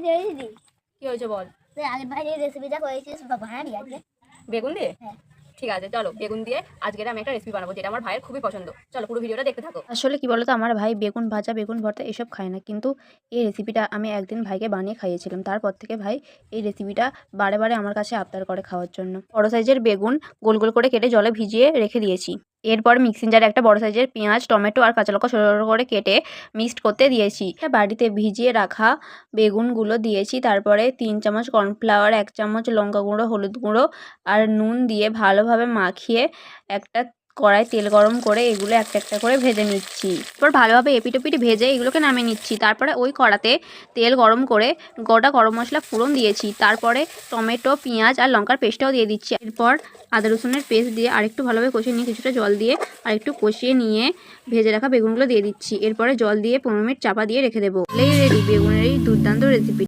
দিদি কি হয়েছে বল। তুই আগের ভাই এই রেসিপিটা করেছিস বানাবি আজকে বেগুন দিয়ে? হ্যাঁ ঠিক আছে, চলো বেগুন দিয়ে আজকে আমি একটা রেসিপি বানাবো, যেটা আমার ভাইয়ের খুবই পছন্দ। চলো পুরো ভিডিওটা দেখতে থাকো। আসলে কি বলতো, আমার ভাই বেগুন ভাজা বেগুন ভর্তা এসব খায় না, কিন্তু এই রেসিপিটা আমি একদিন ভাইকে বানিয়ে খাইয়েছিলাম। তারপর থেকে ভাই এই রেসিপিটা বারে বারে আমার কাছে আবদার করে খাওয়ার জন্য। বড় সাইজের বেগুন গোল গোল করে কেটে জলে ভিজিয়ে রেখে দিয়েছি। এরপর মিক্সিং জারে একটা বড় সাইজের পেঁয়াজ টমেটো আর কাঁচা লঙ্কা ছোটো ছোটো করে কেটে মিক্সড করতে দিয়েছি। বাড়িতে ভিজিয়ে রাখা বেগুনগুলো দিয়েছি। তারপরে 3 চামচ কর্নফ্লাওয়ার 1 চামচ লঙ্কা গুঁড়ো হলুদ গুঁড়ো আর নুন দিয়ে ভালোভাবে মাখিয়ে একটা কড়াই তেল গরম করে এগুলো একটা একটা করে ভেজে নিচ্ছি। এরপর ভালোভাবে এপিটোপিট ভেজে এগুলোকে নামিয়ে নিচ্ছি। তারপরে ওই কড়াতে তেল গরম করে গোটা গরম মশলা ফোড়ন দিয়েছি। তারপরে টমেটো পেঁয়াজ আর লঙ্কার পেস্টটাও দিয়ে দিচ্ছি। এরপর আদা রসুনের পেস্ট দিয়ে আরেকটু ভালোভাবে কষিয়ে নিয়ে কিছুটা জল দিয়ে আরেকটু কষিয়ে নিয়ে ভেজে রাখা বেগুনগুলো দিয়ে দিচ্ছি। এরপরে জল দিয়ে 15 মিনিট চাপা দিয়ে রেখে দেবো। রেডি বেগুনের এই দুর্দান্ত রেসিপি।